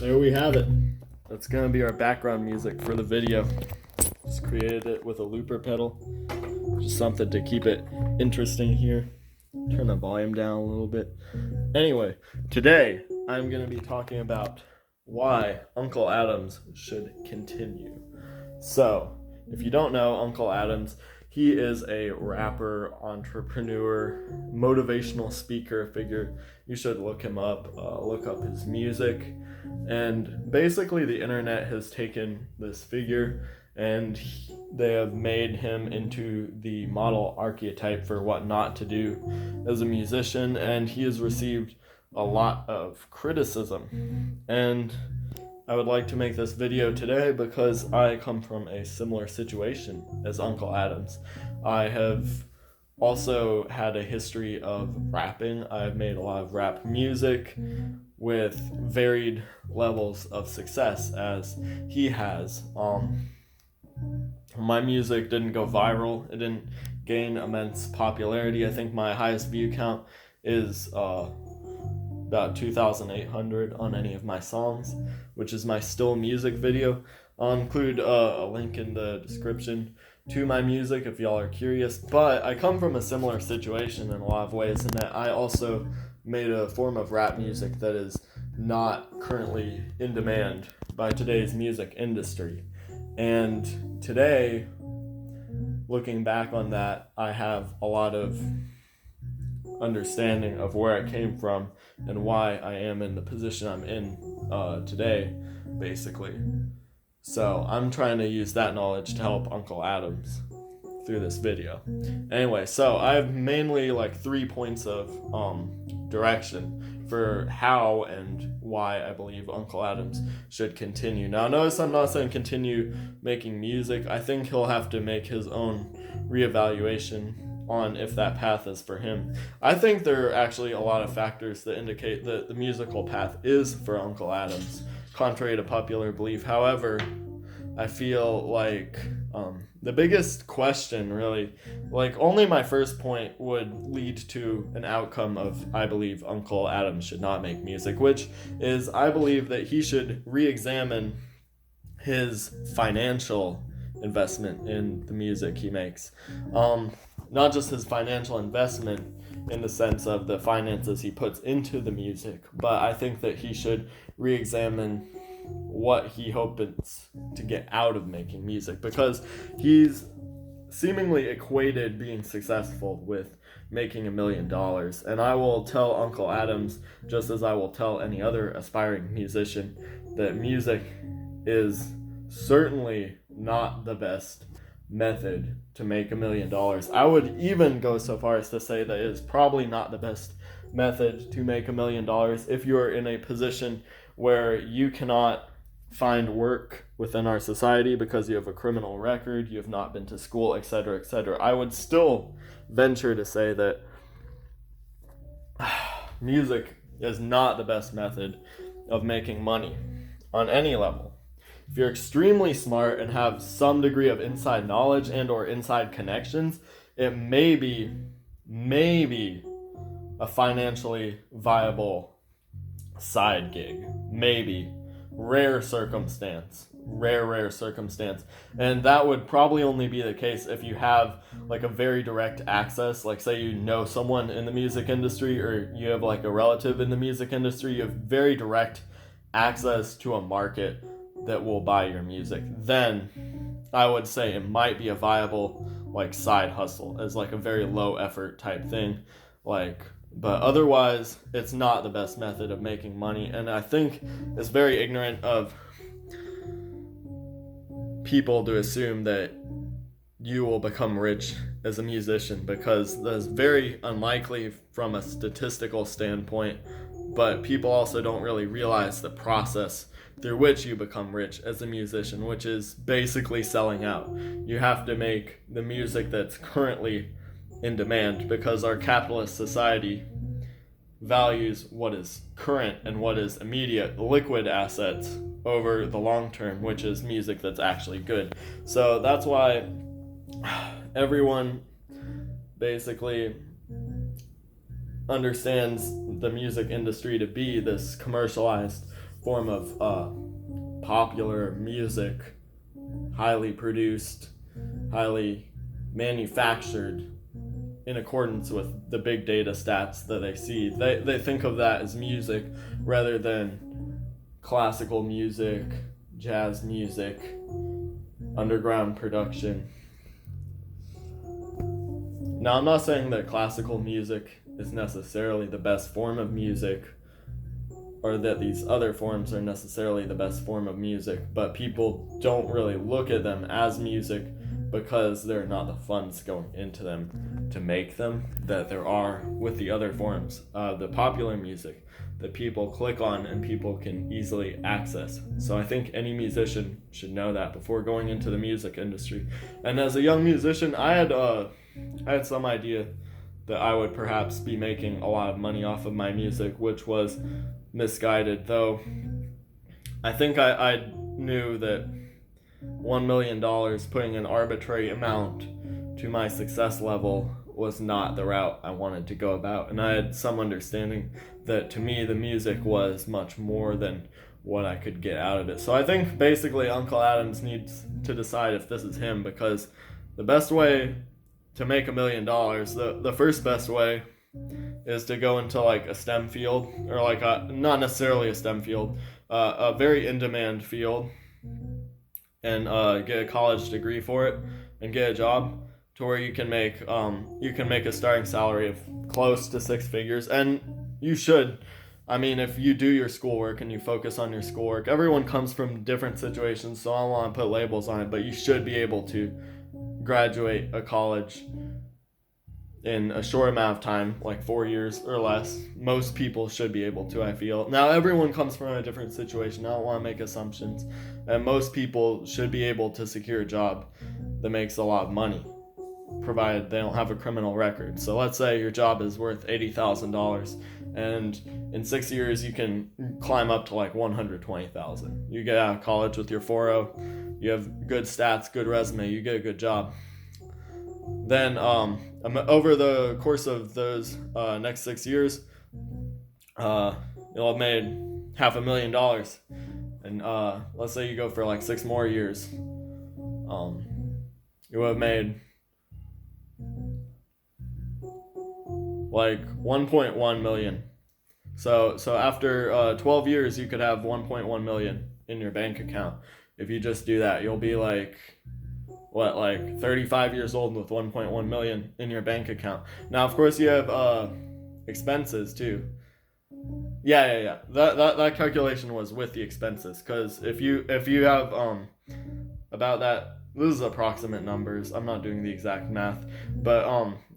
There we have it. That's gonna be our background music for the video. Just created it with a looper pedal. Just something to keep it interesting here. Turn the volume down a little bit. Anyway, today I'm gonna be talking about why Unkle Adams should continue. So, if you don't know Unkle Adams, he is a rapper, entrepreneur, motivational speaker figure. You should look him up, look up his music. And basically the internet has taken this figure and they have made him into the model archetype for what not to do as a musician, and he has received a lot of criticism. And I would like to make this video today because I come from a similar situation as Unkle Adams. I have also had a history of rapping. I've made a lot of rap music with varied levels of success as he has. My music didn't go viral. It didn't gain immense popularity. I think my highest view count is about 2,800 on any of my songs, which is my still music video. I'll include a link in the description to my music if y'all are curious. But I come from a similar situation in a lot of ways in that I also made a form of rap music that is not currently in demand by today's music industry. And today, looking back on that, I have a lot of understanding of where I came from and why I am in the position I'm in today, basically. So I'm trying to use that knowledge to help Unkle Adams through this video. Anyway, so I have mainly like 3 points of direction for how and why I believe Unkle Adams should continue. Now notice I'm not saying continue making music. I think he'll have to make his own reevaluation on if that path is for him. I think there are actually a lot of factors that indicate that the musical path is for Unkle Adams, contrary to popular belief. However, I feel like the biggest question really, like only my first point would lead to an outcome of I believe Unkle Adams should not make music, which is I believe that he should re-examine his financial investment in the music he makes. Not just his financial investment in the sense of the finances he puts into the music, but I think that he should re-examine what he hopes to get out of making music, because he's seemingly equated being successful with making $1 million. And I will tell Unkle Adams, just as I will tell any other aspiring musician, that music is certainly not the best method to make $1 million. I would even go so far as to say that it is probably not the best method to make $1 million if you're in a position where you cannot find work within our society because you have a criminal record, you have not been to school, etc., etc. I would still venture to say that music is not the best method of making money on any level. If you're extremely smart and have some degree of inside knowledge and or inside connections, it may be a financially viable side gig. Maybe. Rare circumstance. And that would probably only be the case if you have like a very direct access, like say you know someone in the music industry or you have like a relative in the music industry, you have very direct access to a market that will buy your music. Then I would say it might be a viable like side hustle as like a very low effort type thing. But otherwise, it's not the best method of making money. And I think it's very ignorant of people to assume that you will become rich as a musician, because that's very unlikely from a statistical standpoint. But people also don't really realize the process through which you become rich as a musician, which is basically selling out. You have to make the music that's currently in demand, because our capitalist society values what is current and what is immediate liquid assets over the long term, which is music that's actually good. So that's why everyone basically understands the music industry to be this commercialized form of popular music, highly produced, highly manufactured in accordance with the big data stats that they see. They think of that as music rather than classical music, jazz music, underground production. Now, I'm not saying that classical music is necessarily the best form of music, or that these other forms are necessarily the best form of music, but people don't really look at them as music because there are not the funds going into them to make them that there are with the other forms, the popular music that people click on and people can easily access. So I think any musician should know that before going into the music industry. And as a young musician, I had some idea that I would perhaps be making a lot of money off of my music, which was misguided, though. I think I knew that $1 million, putting an arbitrary amount to my success level, was not the route I wanted to go about. And I had some understanding that to me the music was much more than what I could get out of it. So I think basically Unkle Adams needs to decide if this is him, because the best way to make $1 million, the first best way, is to go into like a STEM field, or like not necessarily a STEM field, a very in-demand field, and get a college degree for it and get a job to where you can make a starting salary of close to 6 figures. And you should. I mean, if you do your schoolwork and you focus on your schoolwork, everyone comes from different situations, so I don't want to put labels on it, but you should be able to graduate a college in a short amount of time, like 4 years or less. Most people should be able to, I feel. Now, everyone comes from a different situation. I don't want to make assumptions. And most people should be able to secure a job that makes a lot of money, provided they don't have a criminal record. So let's say your job is worth $80,000, and in 6 years you can climb up to like $120,000. You get out of college with your 4.0, you have good stats, good resume, you get a good job. Then over the course of those next 6 years, you'll have made $500,000. And let's say you go for like 6 more years, you would have made like 1.1 million. So after 12 years, you could have 1.1 million in your bank account. If you just do that, you'll be like 35 years old with 1.1 million in your bank account. Now, of course, you have expenses too. Yeah. That calculation was with the expenses, because if you have about that, this is approximate numbers. I'm not doing the exact math, but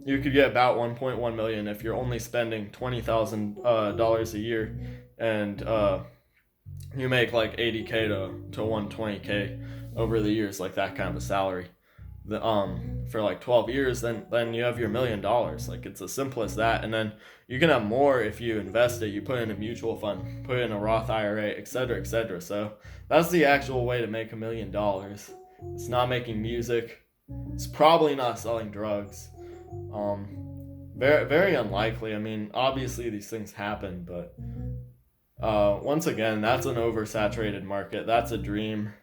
you could get about 1.1 million if you're only spending $20,000 a year, and you make like 80K to 120K over the years, like that kind of a salary. For like 12 years, then you have your $1 million. Like, it's as simple as that. And then you can have more if you invest it. You put in a mutual fund, put in a Roth IRA, etc., etc. So that's the actual way to make $1 million. It's not making music. It's probably not selling drugs. Very, very unlikely. I mean, obviously these things happen, but once again, that's an oversaturated market. That's a dream.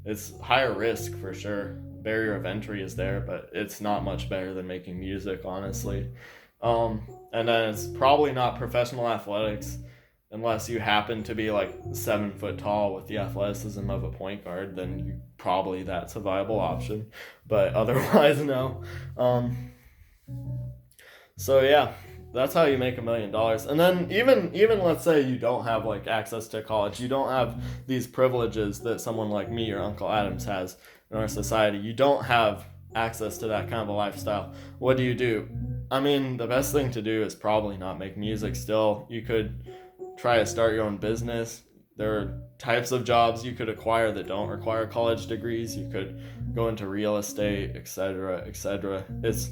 It's higher risk for sure. Barrier of entry is there, but it's not much better than making music, honestly. And then it's probably not professional athletics unless you happen to be like 7 foot tall with the athleticism of a point guard. Then probably that's a viable option, but otherwise no. So yeah, that's how you make $1 million. And then even let's say you don't have like access to college, you don't have these privileges that someone like me or Uncle Adams has in our society. You don't have access to that kind of a lifestyle. What do? I mean, the best thing to do is probably not make music still. You could try to start your own business. There are types of jobs you could acquire that don't require college degrees. You could go into real estate, etc., etc. It's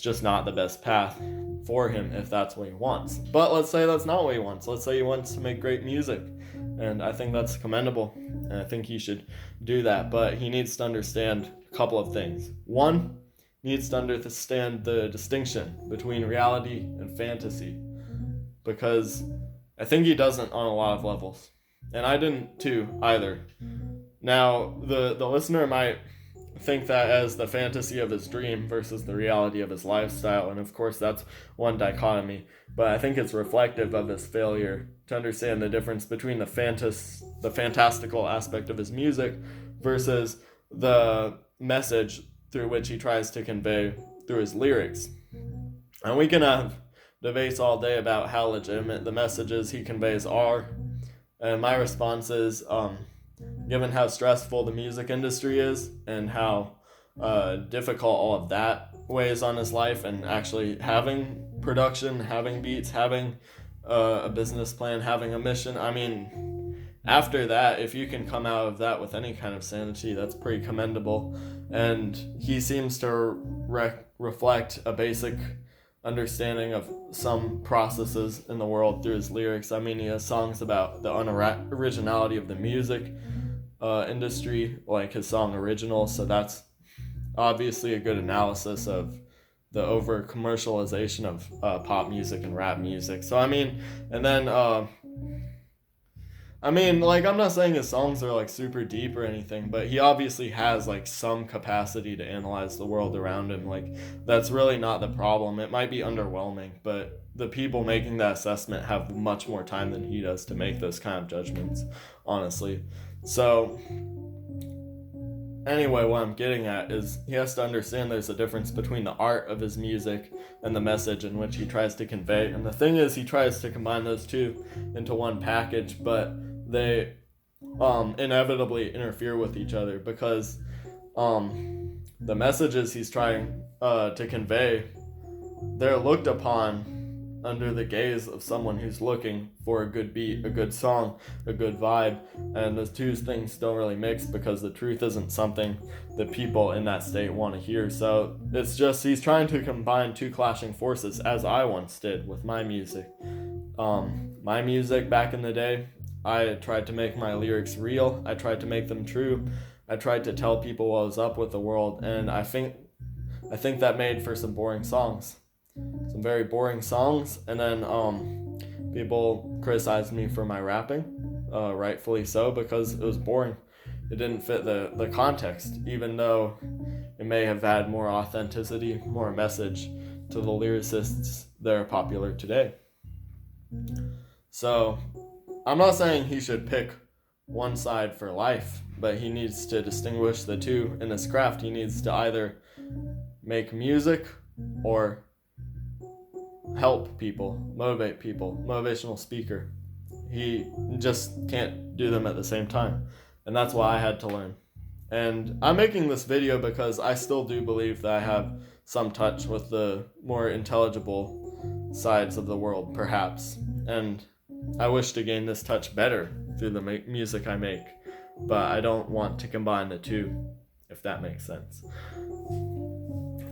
just not the best path for him if that's what he wants. But let's say that's not what he wants. Let's say he wants to make great music. And I think that's commendable. And I think he should do that. But he needs to understand a couple of things. One, he needs to understand the distinction between reality and fantasy. Because I think he doesn't on a lot of levels. And I didn't too either. Now, the listener might think that as the fantasy of his dream versus the reality of his lifestyle, and of course that's one dichotomy, but I think it's reflective of his failure to understand the difference between the fantastical aspect of his music versus the message through which he tries to convey through his lyrics. And we can have debates all day about how legitimate the messages he conveys are, and my response is, given how stressful the music industry is and how difficult all of that weighs on his life, and actually having production, having beats, having a business plan, having a mission, I mean, after that, if you can come out of that with any kind of sanity, that's pretty commendable. And he seems to reflect a basic understanding of some processes in the world through his lyrics. I mean, he has songs about the unoriginality of the music industry, like his song Original, so that's obviously a good analysis of the over commercialization of pop music and rap music. So I mean, and then like, I'm not saying his songs are like super deep or anything, but he obviously has like some capacity to analyze the world around him. Like, that's really not the problem. It might be underwhelming, but the people making that assessment have much more time than he does to make those kind of judgments, honestly. So anyway, what I'm getting at is he has to understand there's a difference between the art of his music and the message in which he tries to convey. And the thing is, he tries to combine those two into one package, but they inevitably interfere with each other, because the messages he's trying to convey, they're looked upon under the gaze of someone who's looking for a good beat, a good song, a good vibe, and those two things don't really mix, because the truth isn't something that people in that state want to hear. So it's just, he's trying to combine two clashing forces, as I once did with my music. My music back in the day, I tried to make my lyrics real, I tried to make them true, I tried to tell people what was up with the world, and I think that made for some boring songs. Some very boring songs, and then people criticized me for my rapping, rightfully so, because it was boring. It didn't fit the context, even though it may have had more authenticity, more message to the lyricists that are popular today. So I'm not saying he should pick one side for life, but he needs to distinguish the two in his craft. He needs to either make music or help people, motivate people, motivational speaker. He just can't do them at the same time, and that's why I had to learn. And I'm making this video because I still do believe that I have some touch with the more intelligible sides of the world, perhaps, and I wish to gain this touch better through the music I make, but I don't want to combine the two, if that makes sense.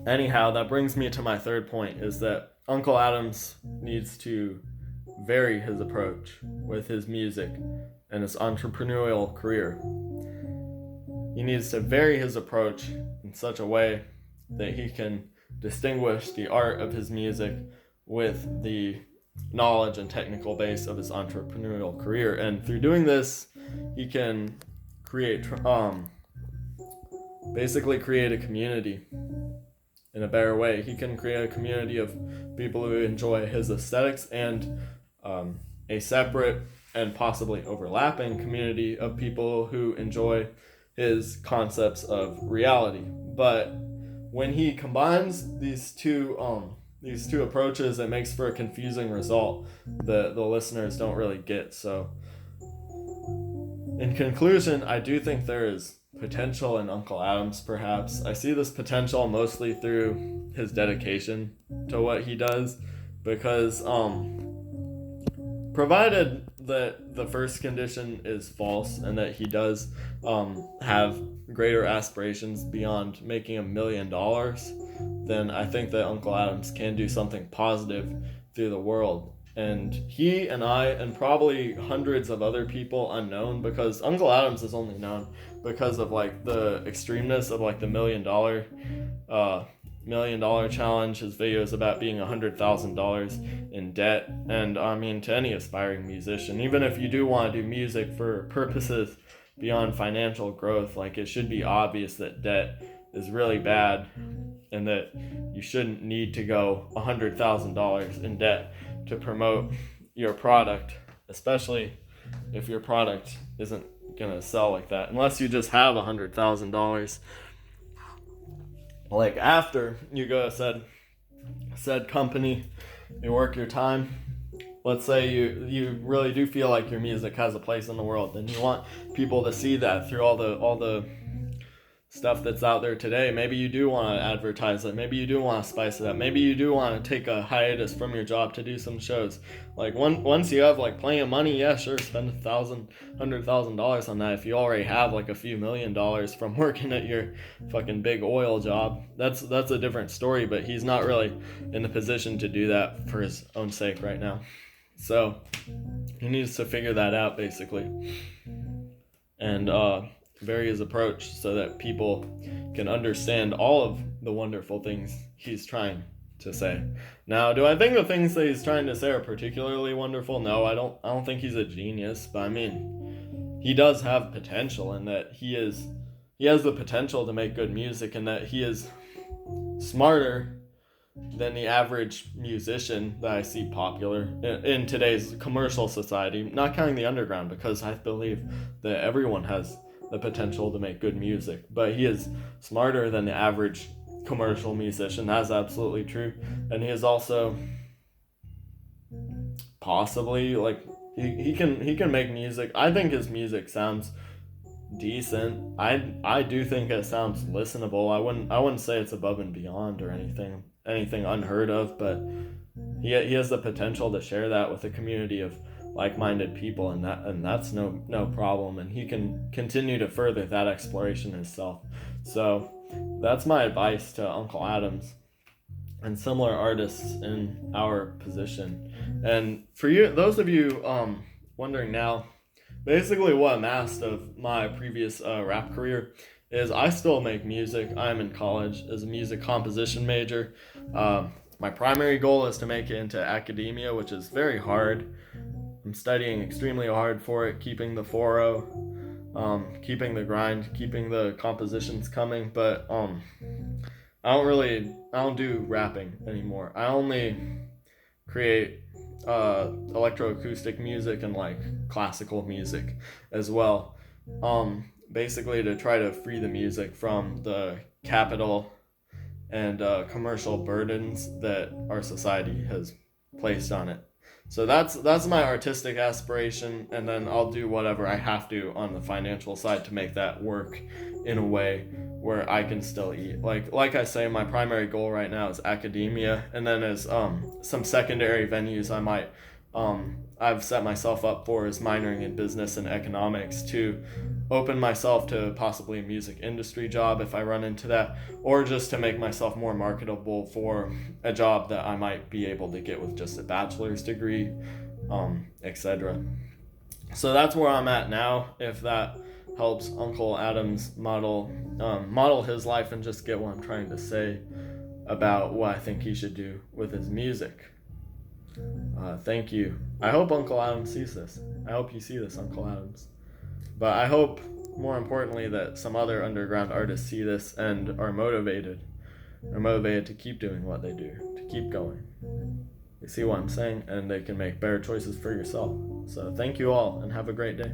Anyhow, that brings me to my third point, is that Uncle Adams needs to vary his approach with his music and his entrepreneurial career. He needs to vary his approach in such a way that he can distinguish the art of his music with the knowledge and technical base of his entrepreneurial career. And through doing this, he can basically create a community in a better way. He can create a community of people who enjoy his aesthetics, and a separate and possibly overlapping community of people who enjoy his concepts of reality. But when he combines these two two approaches, it makes for a confusing result that the listeners don't really get. So in conclusion, I do think there is potential in Uncle Adams, perhaps. I see this potential mostly through his dedication to what he does, because provided that the first condition is false and that he does have greater aspirations beyond making $1 million, then I think that Uncle Adams can do something positive through the world. And he and I and probably hundreds of other people unknown, because Uncle Adams is only known because of like the extremeness of like the $1 million challenge, his videos about being $100,000 in debt. And I mean, to any aspiring musician, even if you do want to do music for purposes beyond financial growth, like it should be obvious that debt is really bad and that you shouldn't need to go $100,000 in debt to promote your product, especially if your product isn't gonna sell like that, unless you just have $100,000 like after you go to said company, you work your time. Let's say you really do feel like your music has a place in the world, and you want people to see that through all the stuff that's out there today. Maybe you do want to advertise it. Maybe you do want to spice it up. Maybe you do want to take a hiatus from your job to do some shows. Like once you have like plenty of money, yeah, sure, spend $100,000 on that. If you already have like a few $1 million from working at your fucking big oil job, that's a different story. But he's not really in the position to do that for his own sake right now. So he needs to figure that out basically, and vary his approach so that people can understand all of the wonderful things he's trying to say. Now, do I think the things that he's trying to say are particularly wonderful? No, I don't think he's a genius, but I mean, he does have potential, and that he has the potential to make good music, and that he is smarter than the average musician that I see popular in today's commercial society, not counting the underground, because I believe that everyone has the potential to make good music, but he is smarter than the average commercial musician. That's absolutely true. And he is also possibly like he can make music. I think his music sounds decent. I do think it sounds listenable. I wouldn't say it's above and beyond or anything unheard of, but he has the potential to share that with a community of like-minded people, and that's no problem, and he can continue to further that exploration himself. So that's my advice to Uncle Adams and similar artists in our position. And for you, those of you wondering now, basically what I'm asked of my previous rap career is I still make music. I'm in college as a music composition major. My primary goal is to make it into academia, which is very hard. I'm studying extremely hard for it, keeping the 4.0, keeping the grind, keeping the compositions coming, but I don't do rapping anymore. I only create electroacoustic music and like classical music as well, basically to try to free the music from the capital and commercial burdens that our society has placed on it. So that's my artistic aspiration, and then I'll do whatever I have to on the financial side to make that work in a way where I can still eat. Like I say, my primary goal right now is academia, and then as some secondary venues I might I've set myself up for is minoring in business and economics to open myself to possibly a music industry job if I run into that, or just to make myself more marketable for a job that I might be able to get with just a bachelor's degree, etc. So that's where I'm at now. If that helps Uncle Adams model his life and just get what I'm trying to say about what I think he should do with his music. Thank you. I hope Uncle Adams sees this. I hope you see this, Uncle Adams. But I hope, more importantly, that some other underground artists see this and are motivated to keep doing what they do, to keep going. You see what I'm saying? And they can make better choices for yourself. So thank you all, and have a great day.